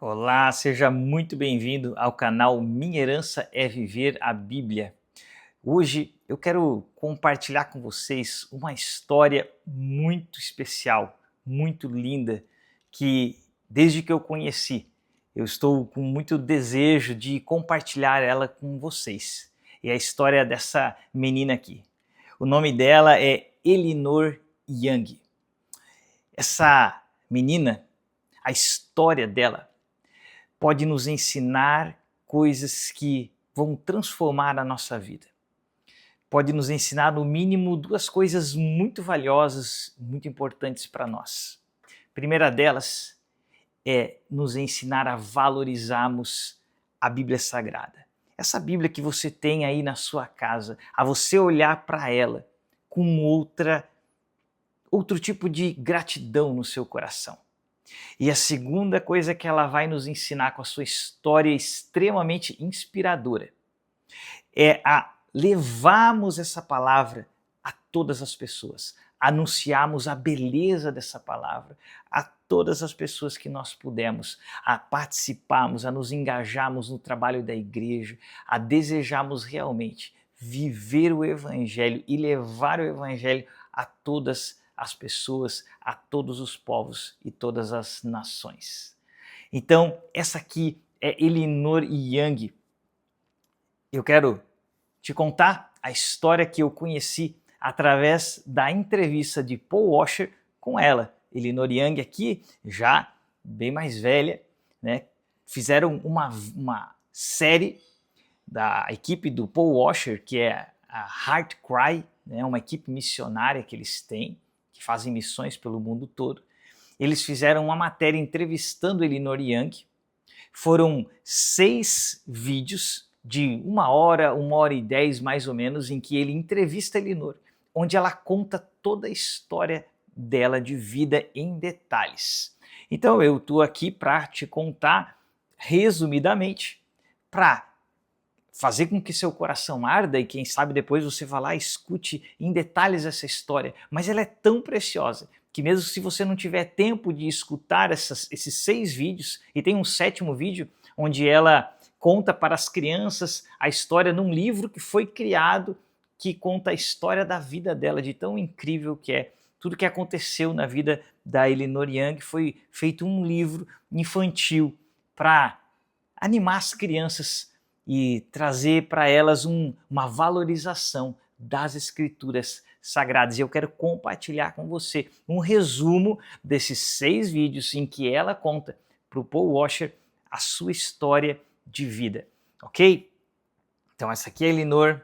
Olá, seja muito bem-vindo ao canal Minha Herança é Viver a Bíblia. Hoje eu quero compartilhar com vocês uma história muito especial, muito linda, que desde que eu conheci, eu estou com muito desejo de compartilhar ela com vocês. É a história dessa menina aqui. O nome dela é Elinor Young. Essa menina, a história dela pode nos ensinar coisas que vão transformar a nossa vida. Pode nos ensinar, no mínimo, duas coisas muito valiosas, muito importantes para nós. A primeira delas é nos ensinar a valorizarmos a Bíblia Sagrada. Essa Bíblia que você tem aí na sua casa, a você olhar para ela com outro tipo de gratidão no seu coração. E a segunda coisa que ela vai nos ensinar com a sua história extremamente inspiradora é a levarmos essa palavra a todas as pessoas, anunciarmos a beleza dessa palavra a todas as pessoas que nós pudermos, a participarmos, a nos engajarmos no trabalho da igreja, a desejarmos realmente viver o Evangelho e levar o Evangelho a todas as pessoas, a todos os povos e todas as nações. Então, essa aqui é Elinor Young. Eu quero te contar a história que eu conheci através da entrevista de Paul Washer com ela. Elinor Young aqui, já bem mais velha, né? Fizeram uma série da equipe do Paul Washer, que é a Heart Cry, né? Uma equipe missionária que eles têm, que fazem missões pelo mundo todo. Eles fizeram uma matéria entrevistando Elinor Young. Foram 6 vídeos de 1 hora e 10 mais ou menos, em que ele entrevista Elinor, onde ela conta toda a história dela de vida em detalhes. Então eu estou aqui para te contar resumidamente, para fazer com que seu coração arda e quem sabe depois você vá lá e escute em detalhes essa história. Mas ela é tão preciosa que mesmo se você não tiver tempo de escutar esses 6 vídeos, e tem um 7º vídeo onde ela conta para as crianças a história num livro que foi criado, que conta a história da vida dela, de tão incrível que é. Tudo que aconteceu na vida da Elinor Young foi feito um livro infantil para animar as crianças e trazer para elas uma valorização das escrituras sagradas. E eu quero compartilhar com você um resumo desses 6 vídeos em que ela conta para o Paul Washer a sua história de vida, ok? Então essa aqui é a Elinor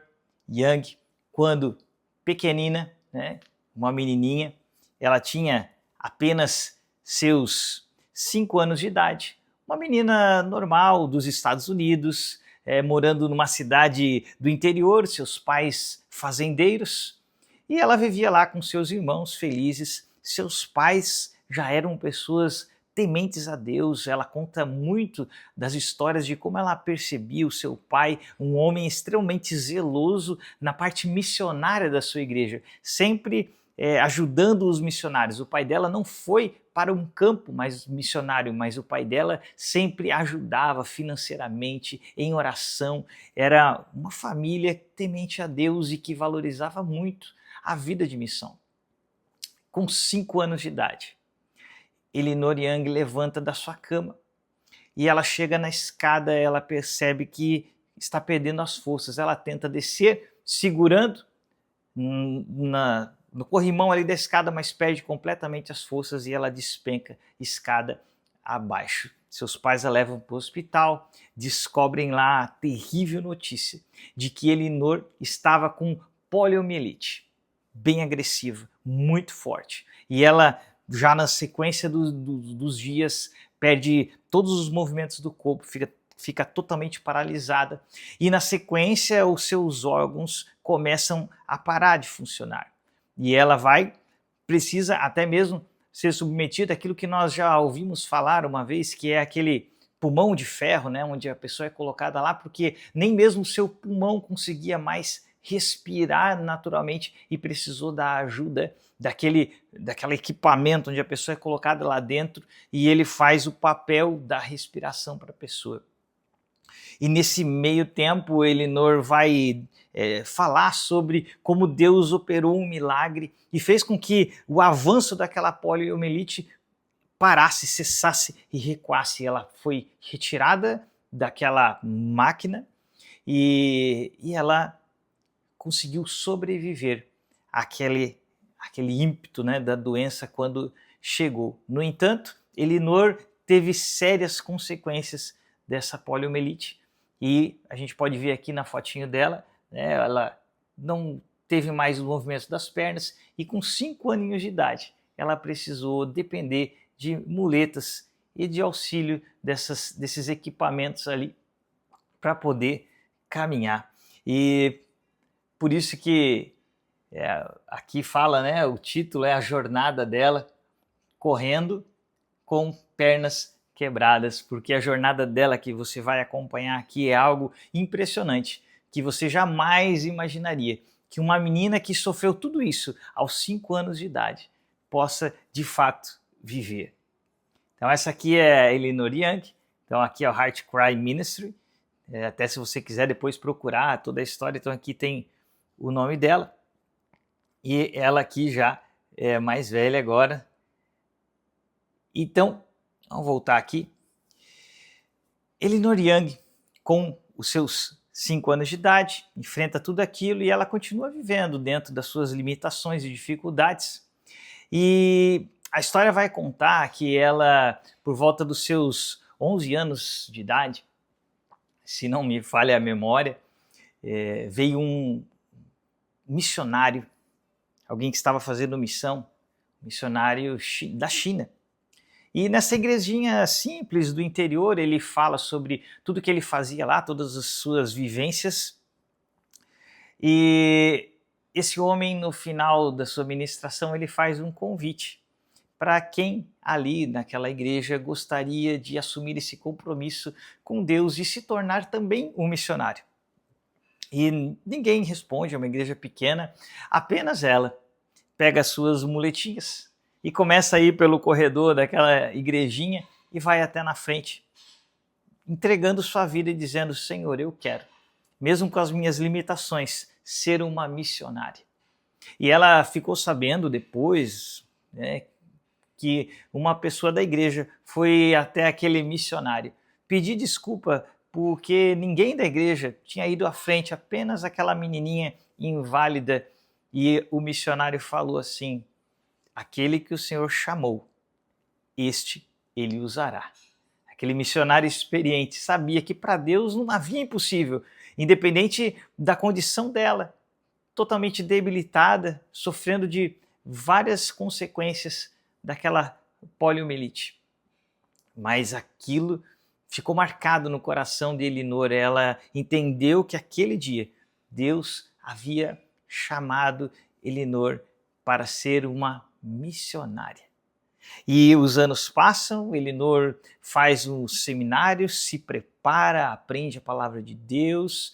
Young, quando pequenina, né, uma menininha, ela tinha apenas seus 5 anos de idade, uma menina normal dos Estados Unidos, morando numa cidade do interior, seus pais fazendeiros, e ela vivia lá com seus irmãos felizes. Seus pais já eram pessoas tementes a Deus. Ela conta muito das histórias de como ela percebia o seu pai, um homem extremamente zeloso na parte missionária da sua igreja, sempre ajudando os missionários. O pai dela não foi para um campo mais missionário, mas o pai dela sempre ajudava financeiramente, em oração. Era uma família temente a Deus e que valorizava muito a vida de missão. Com 5 anos de idade, Elinor Young levanta da sua cama e ela chega na escada, ela percebe que está perdendo as forças. Ela tenta descer, segurando no corrimão ali da escada, mas perde completamente as forças e ela despenca escada abaixo. Seus pais a levam para o hospital, descobrem lá a terrível notícia de que Elinor estava com poliomielite, bem agressiva, muito forte. E ela, já na sequência dos dias, perde todos os movimentos do corpo, fica totalmente paralisada. E na sequência, os seus órgãos começam a parar de funcionar. E ela precisa até mesmo ser submetida àquilo que nós já ouvimos falar uma vez, que é aquele pulmão de ferro, né, onde a pessoa é colocada lá porque nem mesmo o seu pulmão conseguia mais respirar naturalmente e precisou da ajuda daquele equipamento onde a pessoa é colocada lá dentro e ele faz o papel da respiração para a pessoa. E nesse meio tempo, Elinor vai falar sobre como Deus operou um milagre e fez com que o avanço daquela poliomielite parasse, cessasse e recuasse. Ela foi retirada daquela máquina e ela conseguiu sobreviver àquele ímpeto, né, da doença quando chegou. No entanto, Elinor teve sérias consequências dessa poliomielite e a gente pode ver aqui na fotinho dela, né, ela não teve mais o movimento das pernas e com 5 aninhos de idade ela precisou depender de muletas e de auxílio desses equipamentos ali para poder caminhar. E por isso que aqui fala, né, o título é a jornada dela correndo com pernas quebradas, porque a jornada dela que você vai acompanhar aqui é algo impressionante, que você jamais imaginaria que uma menina que sofreu tudo isso aos 5 anos de idade possa de fato viver. Então essa aqui é a Elinor Young, então aqui é o Heart Cry Ministry, até se você quiser depois procurar toda a história, então aqui tem o nome dela, e ela aqui já é mais velha agora. Então, vamos voltar aqui. Elinor Young, com os seus 5 anos de idade, enfrenta tudo aquilo e ela continua vivendo dentro das suas limitações e dificuldades. E a história vai contar que ela, por volta dos seus 11 anos de idade, se não me falha a memória, veio um missionário, alguém que estava fazendo missão, missionário da China. E nessa igrejinha simples do interior, ele fala sobre tudo que ele fazia lá, todas as suas vivências. E esse homem, no final da sua ministração, ele faz um convite para quem ali naquela igreja gostaria de assumir esse compromisso com Deus e se tornar também um missionário. E ninguém responde, é uma igreja pequena, apenas ela pega as suas muletinhas e começa a ir pelo corredor daquela igrejinha e vai até na frente, entregando sua vida e dizendo: Senhor, eu quero, mesmo com as minhas limitações, ser uma missionária. E ela ficou sabendo depois, né, que uma pessoa da igreja foi até aquele missionário pedir desculpa porque ninguém da igreja tinha ido à frente, apenas aquela menininha inválida. E o missionário falou assim: aquele que o Senhor chamou, este ele usará. Aquele missionário experiente sabia que para Deus não havia impossível, independente da condição dela, totalmente debilitada, sofrendo de várias consequências daquela poliomielite. Mas aquilo ficou marcado no coração de Elinor. Ela entendeu que aquele dia Deus havia chamado Elinor para ser uma missionária. E os anos passam, Elinor faz um seminário, se prepara, aprende a palavra de Deus,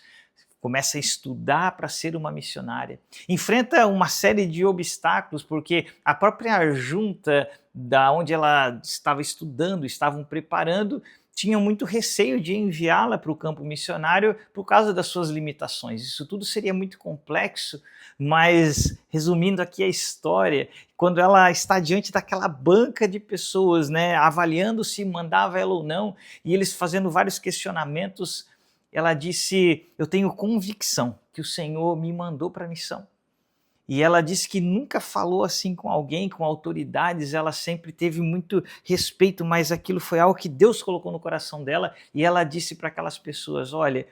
começa a estudar para ser uma missionária. Enfrenta uma série de obstáculos, porque a própria junta da onde ela estava estudando, estavam preparando, tinham muito receio de enviá-la para o campo missionário por causa das suas limitações. Isso tudo seria muito complexo, mas resumindo aqui a história, quando ela está diante daquela banca de pessoas, né, avaliando se mandava ela ou não, e eles fazendo vários questionamentos, ela disse: eu tenho convicção que o Senhor me mandou para a missão. E ela disse que nunca falou assim com alguém, com autoridades, ela sempre teve muito respeito, mas aquilo foi algo que Deus colocou no coração dela, e ela disse para aquelas pessoas: olha,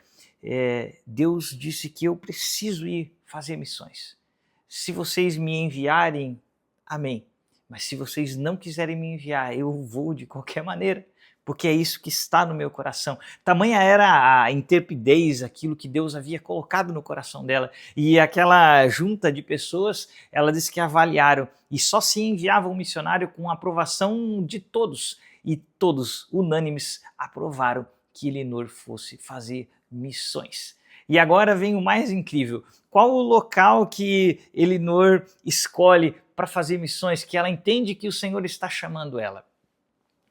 Deus disse que eu preciso ir fazer missões. Se vocês me enviarem, amém. Mas se vocês não quiserem me enviar, eu vou de qualquer maneira, porque é isso que está no meu coração. Tamanha era a intrepidez, aquilo que Deus havia colocado no coração dela. E aquela junta de pessoas, ela disse que avaliaram e só se enviava um missionário com a aprovação de todos. E todos, unânimes, aprovaram que Elinor fosse fazer missões. E agora vem o mais incrível. Qual o local que Elinor escolhe para fazer missões, que ela entende que o Senhor está chamando ela?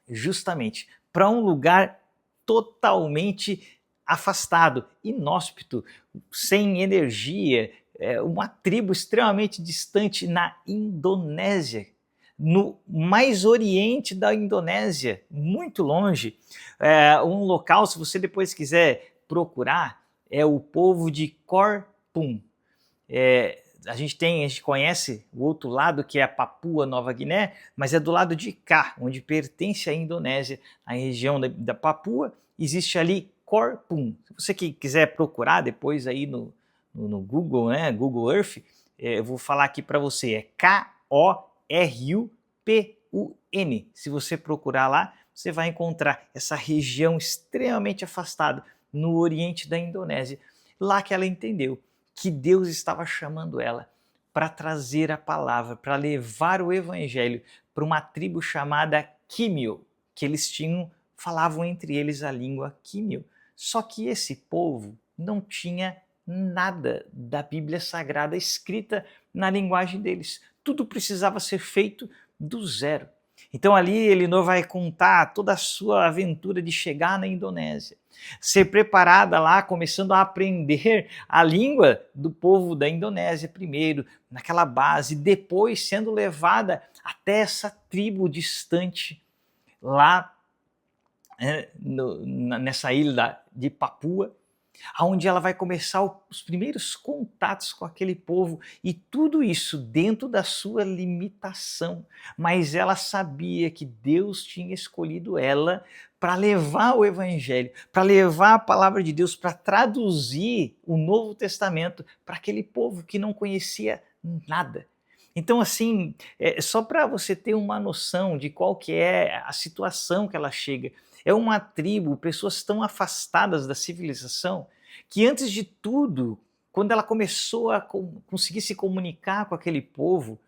Justamente para um lugar totalmente afastado, inóspito, sem energia, uma tribo extremamente distante na Indonésia, no mais oriente da Indonésia, muito longe. Um local, se você depois quiser procurar, é o povo de Korpum. A gente conhece o outro lado, que é a Papua Nova Guiné, mas é do lado de cá, onde pertence à Indonésia, a região da Papua, existe ali Korpum. Se você quiser procurar depois aí no Google, né, Google Earth, eu vou falar aqui para você, é Korupun. Se você procurar lá, você vai encontrar essa região extremamente afastada no oriente da Indonésia, lá que ela entendeu que Deus estava chamando ela para trazer a palavra, para levar o evangelho para uma tribo chamada Quimio, que eles falavam entre eles a língua Quimio. Só que esse povo não tinha nada da Bíblia Sagrada escrita na linguagem deles. Tudo precisava ser feito do zero. Então ali Elinor vai contar toda a sua aventura de chegar na Indonésia, ser preparada lá, começando a aprender a língua do povo da Indonésia primeiro, naquela base, depois sendo levada até essa tribo distante lá nessa ilha de Papua, onde ela vai começar os primeiros contatos com aquele povo, e tudo isso dentro da sua limitação. Mas ela sabia que Deus tinha escolhido ela para levar o evangelho, para levar a palavra de Deus, para traduzir o Novo Testamento para aquele povo que não conhecia nada. Então, assim, só para você ter uma noção de qual que é a situação que ela chega. É uma tribo, pessoas tão afastadas da civilização, que antes de tudo, quando ela começou a conseguir se comunicar com aquele povo,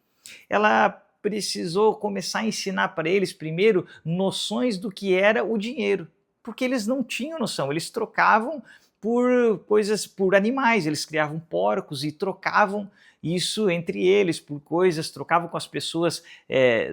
ela precisou começar a ensinar para eles, primeiro, noções do que era o dinheiro, porque eles não tinham noção, eles trocavam por coisas, por animais, eles criavam porcos e trocavam isso entre eles por coisas, trocavam com as pessoas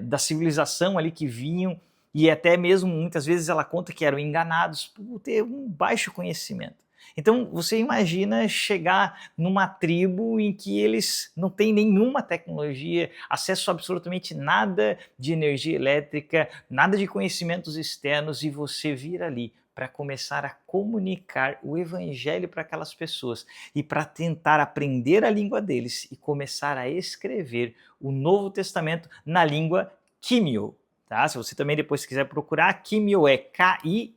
da civilização ali que vinham, e até mesmo muitas vezes ela conta que eram enganados por ter um baixo conhecimento. Então você imagina chegar numa tribo em que eles não têm nenhuma tecnologia, acesso a absolutamente nada de energia elétrica, nada de conhecimentos externos, e você vir ali para começar a comunicar o evangelho para aquelas pessoas e para tentar aprender a língua deles e começar a escrever o Novo Testamento na língua Quimio. Tá? Se você também depois quiser procurar, Quimio é K-I-M-Y-A-L.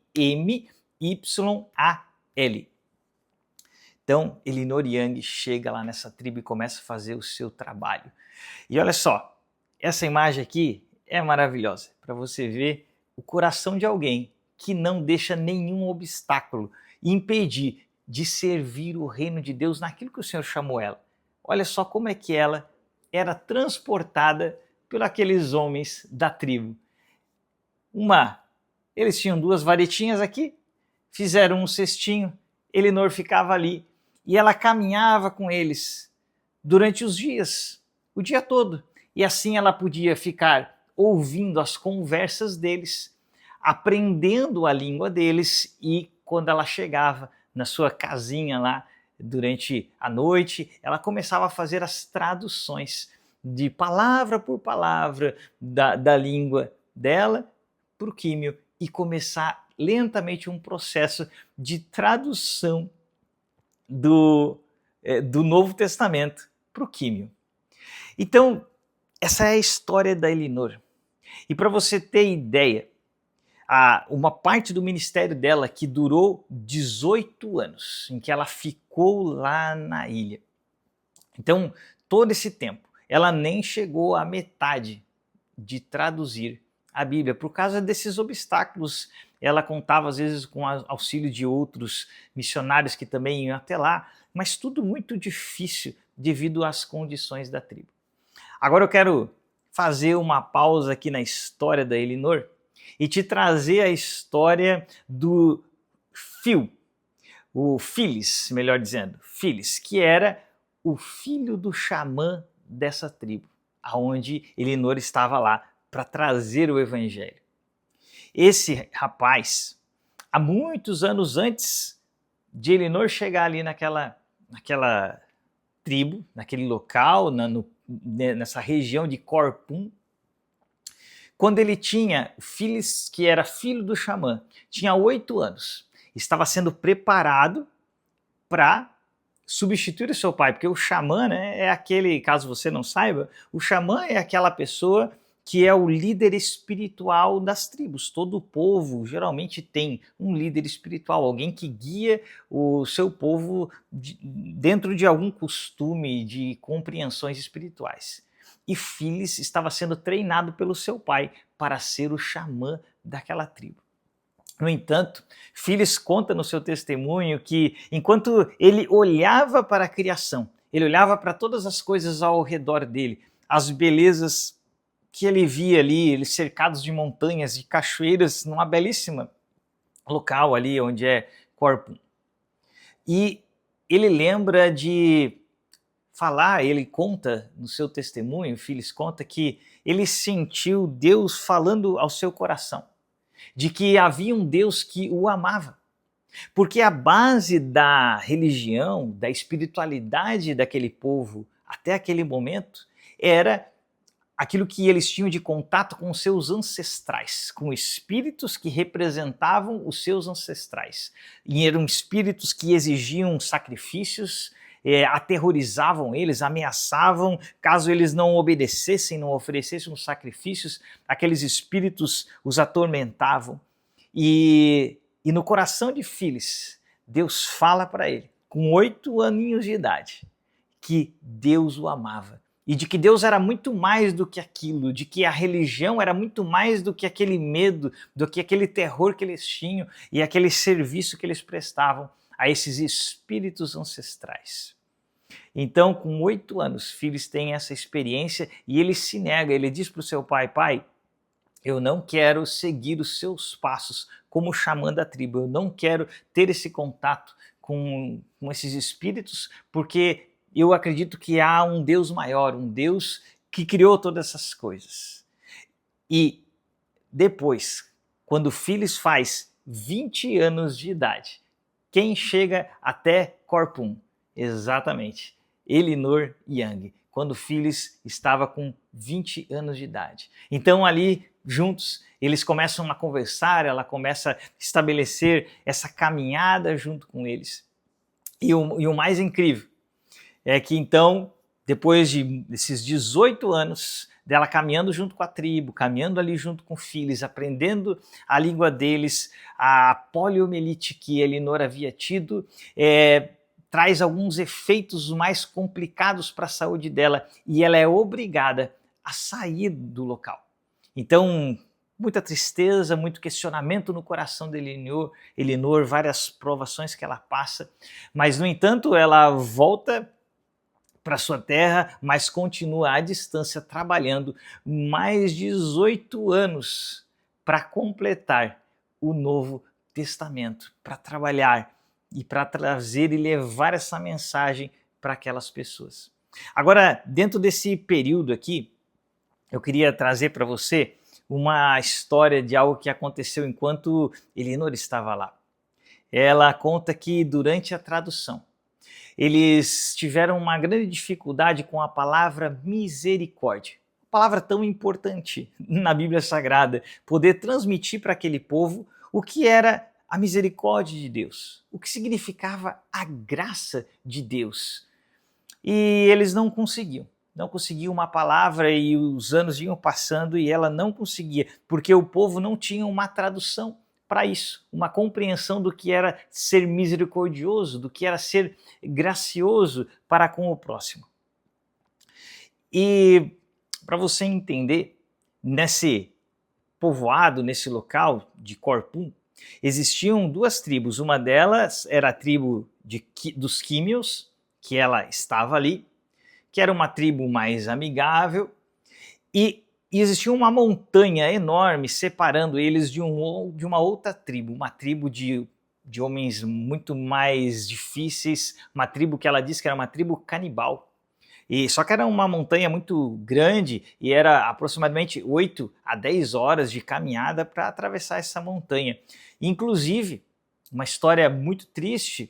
Então, Elinor Young chega lá nessa tribo e começa a fazer o seu trabalho. E olha só, essa imagem aqui é maravilhosa, para você ver o coração de alguém que não deixa nenhum obstáculo impedir de servir o reino de Deus naquilo que o Senhor chamou ela. Olha só como é que ela era transportada por aqueles homens da tribo. Eles tinham duas varetinhas aqui, fizeram um cestinho, Elinor ficava ali e ela caminhava com eles durante os dias, o dia todo. E assim ela podia ficar ouvindo as conversas deles, aprendendo a língua deles, e quando ela chegava na sua casinha lá durante a noite, ela começava a fazer as traduções de palavra por palavra da língua dela para o Quimio e começar lentamente um processo de tradução do Novo Testamento para o Quimio. Então, essa é a história da Elinor. E para você ter ideia, uma parte do ministério dela que durou 18 anos, em que ela ficou lá na ilha. Então, todo esse tempo, ela nem chegou à metade de traduzir a Bíblia, por causa desses obstáculos. Ela contava às vezes com o auxílio de outros missionários que também iam até lá, mas tudo muito difícil devido às condições da tribo. Agora eu quero fazer uma pausa aqui na história da Elinor e te trazer a história do Phil. o Filis, melhor dizendo, Filis, que era o filho do xamã dessa tribo, aonde Elinor estava lá para trazer o evangelho. Esse rapaz, há muitos anos antes de Elinor chegar ali naquela tribo, naquele local, nessa região de Corpum, quando ele tinha Filis, que era filho do xamã, tinha 8 anos, estava sendo preparado para substituir o seu pai, porque o xamã, né, é aquele, caso você não saiba, o xamã é aquela pessoa que é o líder espiritual das tribos. Todo povo geralmente tem um líder espiritual, alguém que guia o seu povo dentro de algum costume de compreensões espirituais. E Filis estava sendo treinado pelo seu pai para ser o xamã daquela tribo. No entanto, Filis conta no seu testemunho que enquanto ele olhava para a criação, ele olhava para todas as coisas ao redor dele, as belezas que ele via ali, eles cercados de montanhas e cachoeiras, numa belíssima local ali onde é Corpum. E ele lembra de falar, ele conta no seu testemunho, Filis conta que ele sentiu Deus falando ao seu coração, de que havia um Deus que o amava. Porque a base da religião, da espiritualidade daquele povo até aquele momento era aquilo que eles tinham de contato com os seus ancestrais, com espíritos que representavam os seus ancestrais. E eram espíritos que exigiam sacrifícios, aterrorizavam eles, ameaçavam, caso eles não obedecessem, não oferecessem os sacrifícios, aqueles espíritos os atormentavam. E no coração de Filis, Deus fala para ele, com 8 aninhos de idade, que Deus o amava. E de que Deus era muito mais do que aquilo, de que a religião era muito mais do que aquele medo, do que aquele terror que eles tinham e aquele serviço que eles prestavam a esses espíritos ancestrais. Então, com 8 anos, Filis tem essa experiência e ele se nega, ele diz para o seu pai, pai, eu não quero seguir os seus passos como xamã da tribo, eu não quero ter esse contato com esses espíritos, porque eu acredito que há um Deus maior, um Deus que criou todas essas coisas. E depois, quando Filis faz 20 anos de idade, quem chega até Corpum? Exatamente, Elinor Young, quando Filis estava com 20 anos de idade. Então ali, juntos, eles começam a conversar, ela começa a estabelecer essa caminhada junto com eles. E o mais incrível é que então, depois desses 18 anos dela caminhando junto com a tribo, caminhando ali junto com Filis, aprendendo a língua deles, a poliomielite que Elinor havia tido, traz alguns efeitos mais complicados para a saúde dela e ela é obrigada a sair do local. Então, muita tristeza, muito questionamento no coração de Elinor, várias provações que ela passa, mas no entanto ela volta para sua terra, mas continua à distância trabalhando mais 18 anos para completar o Novo Testamento, para trabalhar e para trazer e levar essa mensagem para aquelas pessoas. Agora, dentro desse período aqui, eu queria trazer para você uma história de algo que aconteceu enquanto Elinor estava lá. Ela conta que durante a tradução, eles tiveram uma grande dificuldade com a palavra misericórdia. Uma palavra tão importante na Bíblia Sagrada, poder transmitir para aquele povo o que era a misericórdia de Deus, o que significava a graça de Deus. E eles não conseguiam uma palavra e os anos iam passando e ela não conseguia, porque o povo não tinha uma tradução para isso, uma compreensão do que era ser misericordioso, do que era ser gracioso para com o próximo. E para você entender, nesse povoado, nesse local de Corpum, existiam 2 tribos. Uma delas era a tribo dos Químios, que ela estava ali, que era uma tribo mais amigável, e existia uma montanha enorme separando eles de uma outra tribo, uma tribo de de homens muito mais difíceis, uma tribo que ela disse que era uma tribo canibal. E só que era uma montanha muito grande e era aproximadamente 8 a 10 horas de caminhada para atravessar essa montanha. Inclusive, uma história muito triste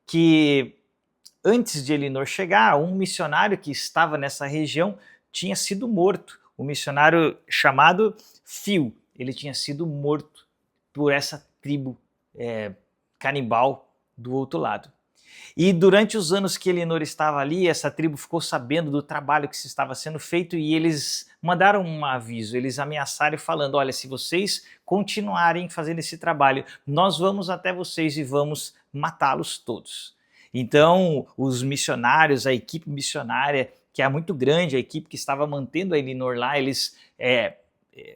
que antes de Elinor chegar, um missionário que estava nessa região tinha sido morto. Um missionário chamado Phil, ele tinha sido morto por essa tribo canibal do outro lado. E durante os anos que Elinor estava ali, essa tribo ficou sabendo do trabalho que se estava sendo feito e eles mandaram um aviso, eles ameaçaram falando, olha, se vocês continuarem fazendo esse trabalho, nós vamos até vocês e vamos matá-los todos. Então, os missionários, a equipe missionária, que é muito grande, a equipe que estava mantendo a Elinor lá, eles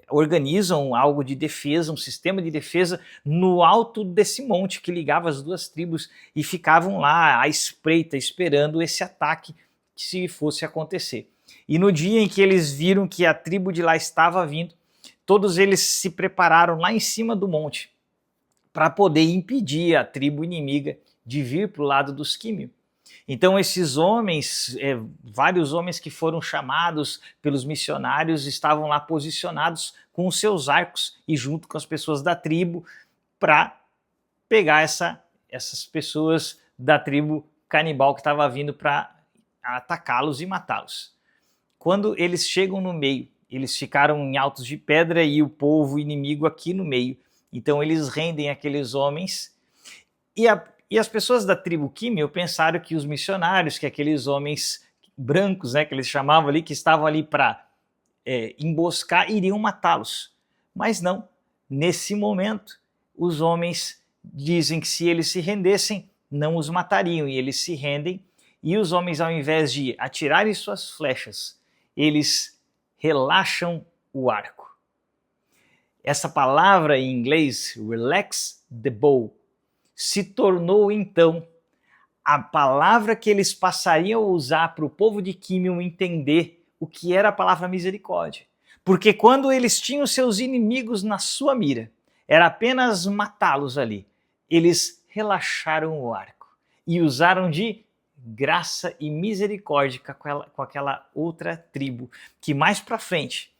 organizam algo de defesa, um sistema de defesa no alto desse monte que ligava as duas tribos e ficavam lá à espreita, esperando esse ataque se fosse acontecer. E no dia em que eles viram que a tribo de lá estava vindo, todos eles se prepararam lá em cima do monte para poder impedir a tribo inimiga de vir para o lado dos químios. Então esses homens, vários homens que foram chamados pelos missionários estavam lá posicionados com os seus arcos e junto com as pessoas da tribo para pegar essas pessoas da tribo canibal que estava vindo para atacá-los e matá-los. Quando eles chegam no meio, eles ficaram em altos de pedra e o povo inimigo aqui no meio. Então eles rendem aqueles homens e as pessoas da tribo Químio pensaram que os missionários, que aqueles homens brancos, que eles chamavam ali, que estavam ali para emboscar, iriam matá-los. Mas não, nesse momento, os homens dizem que se eles se rendessem, não os matariam, e eles se rendem, e os homens, ao invés de atirarem suas flechas, eles relaxam o arco. Essa palavra em inglês, relax the bow, se tornou então a palavra que eles passariam a usar para o povo de Químio entender o que era a palavra misericórdia. Porque quando eles tinham seus inimigos na sua mira, era apenas matá-los ali. Eles relaxaram o arco e usaram de graça e misericórdia com aquela outra tribo, que mais para frente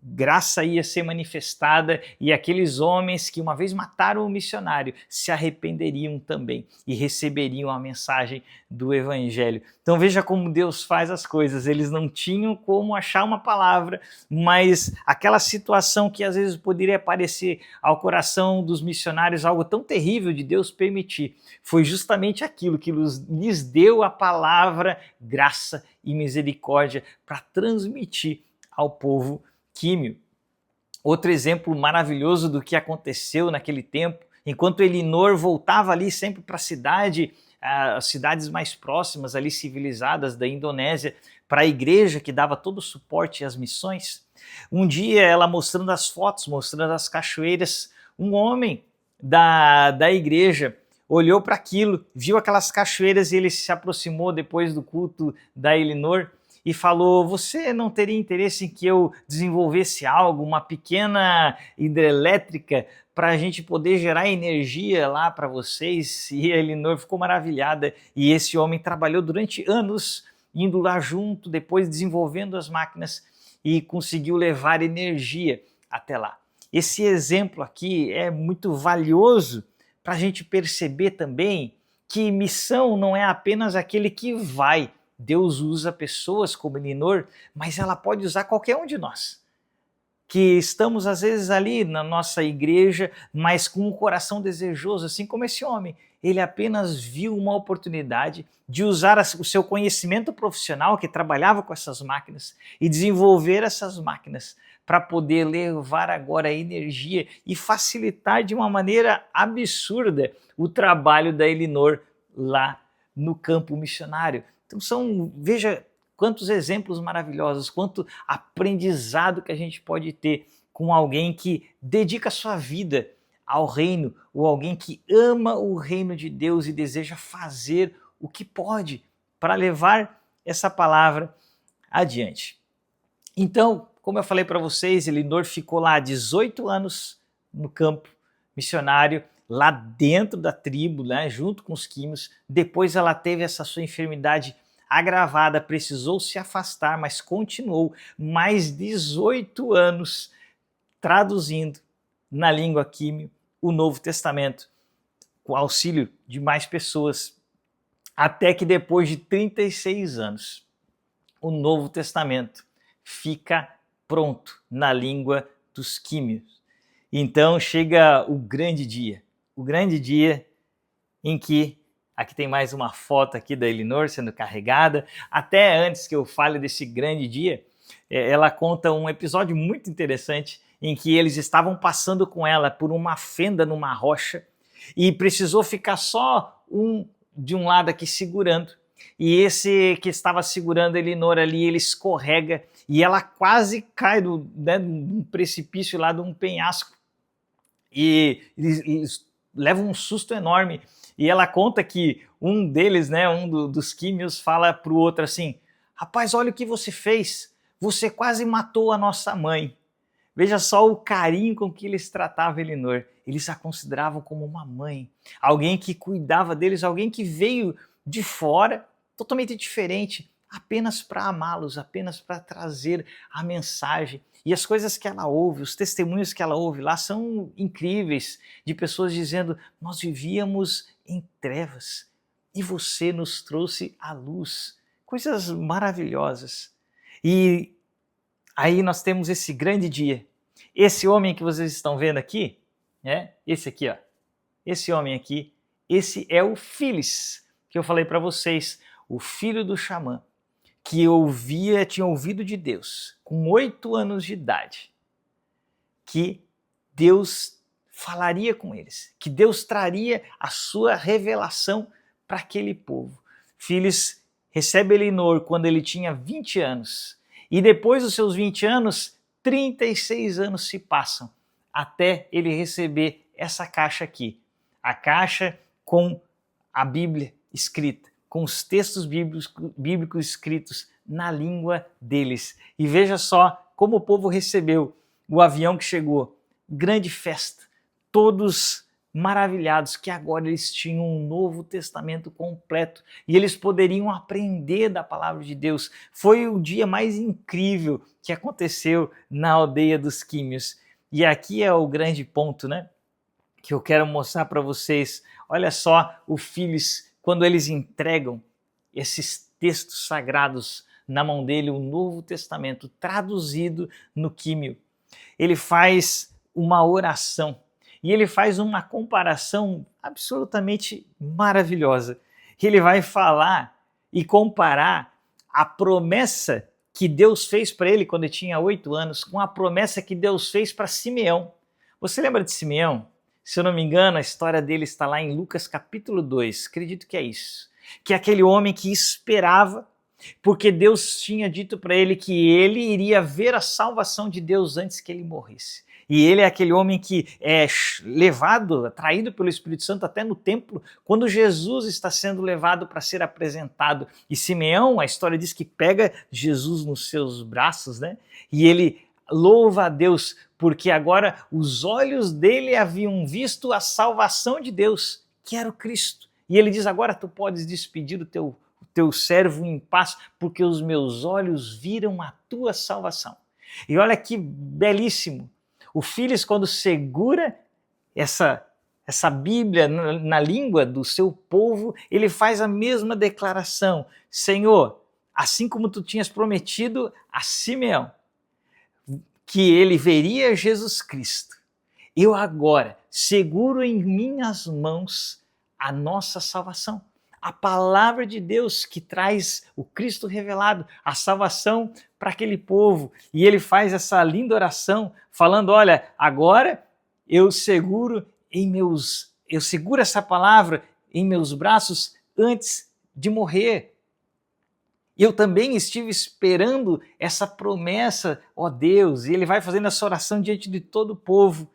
graça ia ser manifestada e aqueles homens que uma vez mataram o missionário se arrependeriam também e receberiam a mensagem do evangelho. Então veja como Deus faz as coisas, eles não tinham como achar uma palavra, mas aquela situação que às vezes poderia parecer ao coração dos missionários algo tão terrível de Deus permitir, foi justamente aquilo que lhes deu a palavra graça e misericórdia para transmitir ao povo Químio. Outro exemplo maravilhoso do que aconteceu naquele tempo, enquanto Elinor voltava ali sempre para a cidade, as cidades mais próximas ali civilizadas da Indonésia, para a igreja que dava todo o suporte às missões, um dia ela mostrando as fotos, mostrando as cachoeiras, um homem da igreja olhou para aquilo, viu aquelas cachoeiras e ele se aproximou depois do culto da Elinor e falou, você não teria interesse em que eu desenvolvesse algo, uma pequena hidrelétrica para a gente poder gerar energia lá para vocês? E a Elinor ficou maravilhada e esse homem trabalhou durante anos indo lá junto, depois desenvolvendo as máquinas e conseguiu levar energia até lá. Esse exemplo aqui é muito valioso para a gente perceber também que missão não é apenas aquele que vai. Deus usa pessoas como Elinor, mas ela pode usar qualquer um de nós, que estamos às vezes ali na nossa igreja, mas com um coração desejoso, assim como esse homem. Ele apenas viu uma oportunidade de usar o seu conhecimento profissional, que trabalhava com essas máquinas, e desenvolver essas máquinas para poder levar agora a energia e facilitar de uma maneira absurda o trabalho da Elinor lá no campo missionário. Então veja quantos exemplos maravilhosos, quanto aprendizado que a gente pode ter com alguém que dedica a sua vida ao reino, ou alguém que ama o reino de Deus e deseja fazer o que pode para levar essa palavra adiante. Então, como eu falei para vocês, Elinor ficou lá 18 anos no campo missionário, lá dentro da tribo, né, junto com os químios. Depois ela teve essa sua enfermidade agravada, precisou se afastar, mas continuou mais 18 anos traduzindo na língua químio o Novo Testamento, com auxílio de mais pessoas, até que depois de 36 anos, o Novo Testamento fica pronto na língua dos químios. Então chega o grande dia em que, aqui tem mais uma foto aqui da Elinor sendo carregada. Até antes que eu fale desse grande dia, ela conta um episódio muito interessante em que eles estavam passando com ela por uma fenda numa rocha e precisou ficar só um de um lado aqui segurando. E esse que estava segurando a Elinor ali, ele escorrega e ela quase cai de um precipício lá, de um penhasco. E eles levam um susto enorme. E ela conta que um deles, né, dos químios, fala para o outro assim: rapaz, olha o que você fez, você quase matou a nossa mãe. Veja só o carinho com que eles tratavam Elinor. Eles a consideravam como uma mãe, alguém que cuidava deles, alguém que veio de fora, totalmente diferente, apenas para amá-los, apenas para trazer a mensagem. E as coisas que ela ouve, os testemunhos que ela ouve lá são incríveis, de pessoas dizendo: nós vivíamos em trevas e você nos trouxe a luz. Coisas maravilhosas. E aí nós temos esse grande dia. Esse homem que vocês estão vendo aqui, né? Esse aqui, ó. Esse homem aqui, esse é o Filis, que eu falei para vocês, o filho do xamã, que tinha ouvido de Deus, com 8 anos de idade, que Deus falaria com eles, que Deus traria a sua revelação para aquele povo. Filis recebe Elinor quando ele tinha 20 anos, e depois dos seus 20 anos, 36 anos se passam, até ele receber essa caixa aqui, a caixa com a Bíblia escrita, com os textos bíblicos escritos na língua deles. E veja só como o povo recebeu o avião que chegou. Grande festa, todos maravilhados que agora eles tinham um Novo Testamento completo e eles poderiam aprender da palavra de Deus. Foi o dia mais incrível que aconteceu na aldeia dos químios. E aqui é o grande ponto, né, que eu quero mostrar para vocês. Olha só o Filis, quando eles entregam esses textos sagrados na mão dele, o Novo Testamento traduzido no químio. Ele faz uma oração e ele faz uma comparação absolutamente maravilhosa. Ele vai falar e comparar a promessa que Deus fez para ele quando ele tinha 8 anos com a promessa que Deus fez para Simeão. Você lembra de Simeão? Se eu não me engano, a história dele está lá em Lucas capítulo 2, acredito que é isso. Que é aquele homem que esperava, porque Deus tinha dito para ele que ele iria ver a salvação de Deus antes que ele morresse. E ele é aquele homem que é levado, atraído pelo Espírito Santo até no templo, quando Jesus está sendo levado para ser apresentado. E Simeão, a história diz que pega Jesus nos seus braços, né? E ele louva a Deus, porque agora os olhos dele haviam visto a salvação de Deus, que era o Cristo. E ele diz: agora tu podes despedir o teu servo em paz, porque os meus olhos viram a tua salvação. E olha que belíssimo. O Filis, quando segura essa Bíblia na língua do seu povo, ele faz a mesma declaração: Senhor, assim como tu tinhas prometido a Simeão, que ele veria Jesus Cristo, eu agora seguro em minhas mãos a nossa salvação. A palavra de Deus que traz o Cristo revelado, a salvação para aquele povo. E ele faz essa linda oração falando: olha, agora eu seguro essa palavra em meus braços antes de morrer. Eu também estive esperando essa promessa, ó Deus. E ele vai fazendo essa oração diante de todo o povo.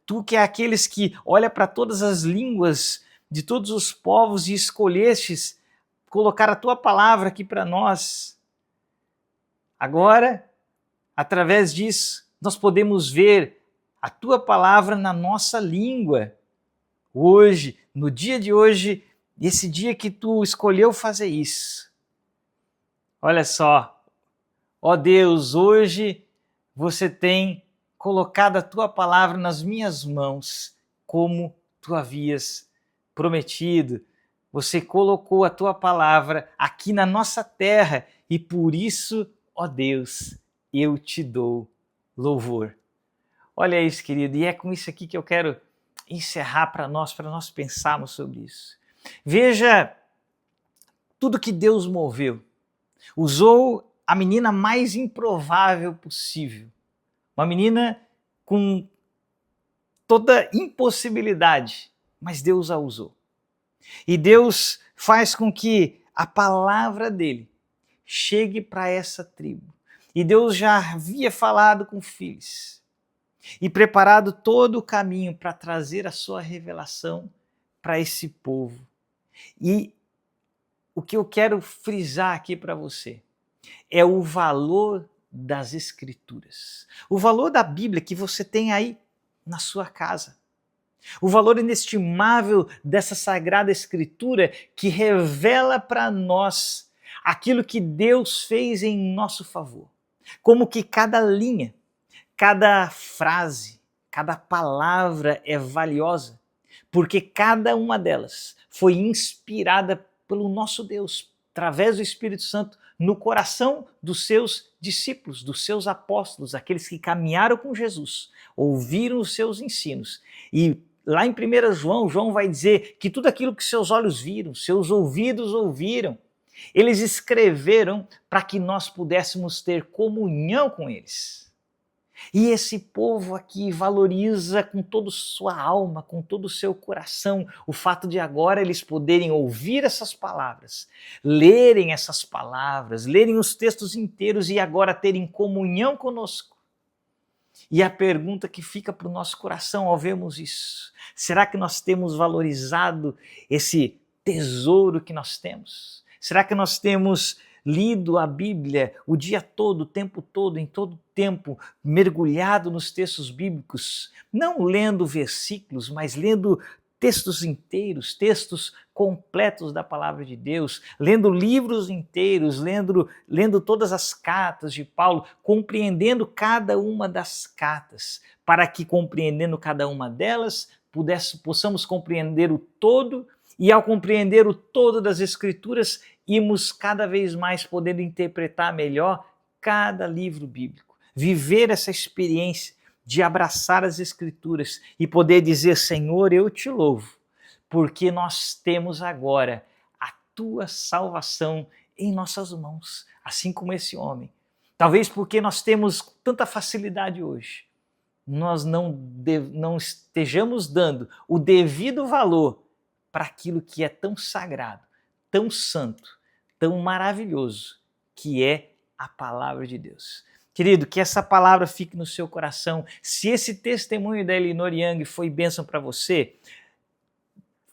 Tu que é aqueles que olha para todas as línguas de todos os povos e escolhestes colocar a tua palavra aqui para nós. Agora, através disso, nós podemos ver a tua palavra na nossa língua. hoje, no dia de hoje, esse dia que tu escolheu fazer isso. Olha só, ó Deus, hoje você tem colocado a tua palavra nas minhas mãos, como tu havias prometido. Você colocou a tua palavra aqui na nossa terra e por isso, ó Deus, eu te dou louvor. Olha isso, querido, e é com isso aqui que eu quero encerrar para nós pensarmos sobre isso. Veja tudo que Deus moveu. Usou a menina mais improvável possível. Uma menina com toda impossibilidade, mas Deus a usou. E Deus faz com que a palavra dele chegue para essa tribo. E Deus já havia falado com filhos e preparado todo o caminho para trazer a sua revelação para esse povo. E o que eu quero frisar aqui para você é o valor das Escrituras. O valor da Bíblia que você tem aí na sua casa. O valor inestimável dessa Sagrada Escritura que revela para nós aquilo que Deus fez em nosso favor. Como que cada linha, cada frase, cada palavra é valiosa, porque cada uma delas foi inspirada pelo nosso Deus, através do Espírito Santo, no coração dos seus discípulos, dos seus apóstolos, aqueles que caminharam com Jesus, ouviram os seus ensinos. E lá em 1 João, João vai dizer que tudo aquilo que seus olhos viram, seus ouvidos ouviram, eles escreveram para que nós pudéssemos ter comunhão com eles. E esse povo aqui valoriza com toda a sua alma, com todo o seu coração, o fato de agora eles poderem ouvir essas palavras, lerem essas palavras, lerem os textos inteiros e agora terem comunhão conosco. E a pergunta que fica para o nosso coração ao vermos isso, será que nós temos valorizado esse tesouro que nós temos? Será que nós temos lido a Bíblia o dia todo, o tempo todo, em todo tempo, mergulhado nos textos bíblicos, não lendo versículos, mas lendo textos inteiros, textos completos da palavra de Deus, lendo livros inteiros, lendo todas as cartas de Paulo, compreendendo cada uma das cartas, para que compreendendo cada uma delas, possamos compreender o todo, e ao compreender o todo das Escrituras, irmos cada vez mais podendo interpretar melhor cada livro bíblico. Viver essa experiência de abraçar as Escrituras e poder dizer, Senhor, eu te louvo, porque nós temos agora a tua salvação em nossas mãos, assim como esse homem. Talvez porque nós temos tanta facilidade hoje, nós não estejamos dando o devido valor para aquilo que é tão sagrado, tão santo, tão maravilhoso, que é a palavra de Deus. Querido, que essa palavra fique no seu coração. Se esse testemunho da Elinor Young foi bênção para você,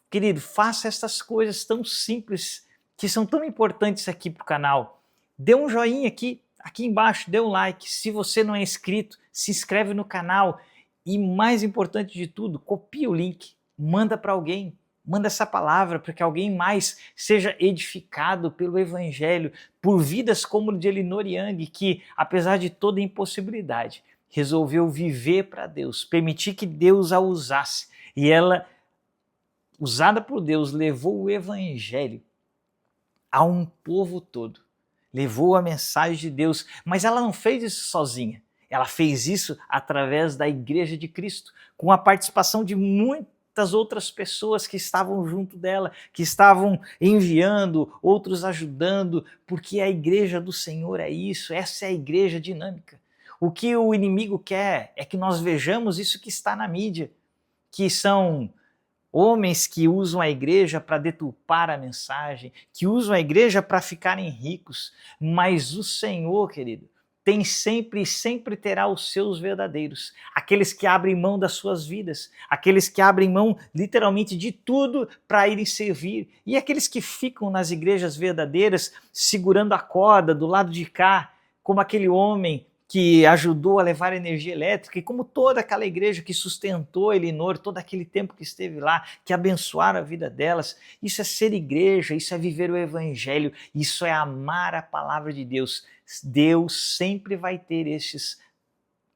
querido, faça essas coisas tão simples, que são tão importantes aqui para o canal. Dê um joinha aqui embaixo, dê um like. Se você não é inscrito, se inscreve no canal. E mais importante de tudo, copia o link, manda para alguém. Manda essa palavra para que alguém mais seja edificado pelo Evangelho, por vidas como a de Elinor Young, que, apesar de toda impossibilidade, resolveu viver para Deus, permitir que Deus a usasse. E ela, usada por Deus, levou o Evangelho a um povo todo. Levou a mensagem de Deus, mas ela não fez isso sozinha. Ela fez isso através da Igreja de Cristo, com a participação de muitas outras pessoas que estavam junto dela, que estavam enviando, outros ajudando, porque a igreja do Senhor é isso, essa é a igreja dinâmica. O que o inimigo quer é que nós vejamos isso que está na mídia, que são homens que usam a igreja para deturpar a mensagem, que usam a igreja para ficarem ricos, mas o Senhor, querido, tem sempre e sempre terá os seus verdadeiros, aqueles que abrem mão das suas vidas, aqueles que abrem mão literalmente de tudo para irem servir, e aqueles que ficam nas igrejas verdadeiras segurando a corda do lado de cá, como aquele homem que ajudou a levar energia elétrica, e como toda aquela igreja que sustentou Elinor, todo aquele tempo que esteve lá, que abençoaram a vida delas. Isso é ser igreja, isso é viver o evangelho, isso é amar a palavra de Deus. Deus sempre vai ter estes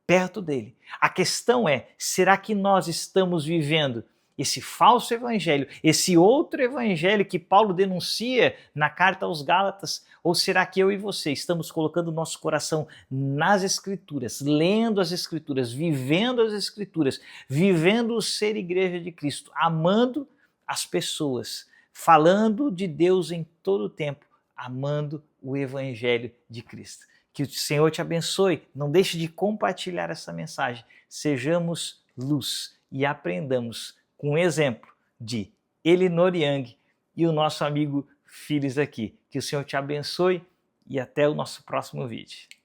perto dele. A questão é, será que nós estamos vivendo esse falso evangelho, esse outro evangelho que Paulo denuncia na carta aos Gálatas? Ou será que eu e você estamos colocando o nosso coração nas Escrituras, lendo as Escrituras, vivendo as Escrituras, vivendo o ser igreja de Cristo, amando as pessoas, falando de Deus em todo o tempo, amando o evangelho de Cristo? Que o Senhor te abençoe. Não deixe de compartilhar essa mensagem. Sejamos luz e aprendamos com o exemplo de Elinor Young e o nosso amigo Filis aqui. Que o Senhor te abençoe e até o nosso próximo vídeo.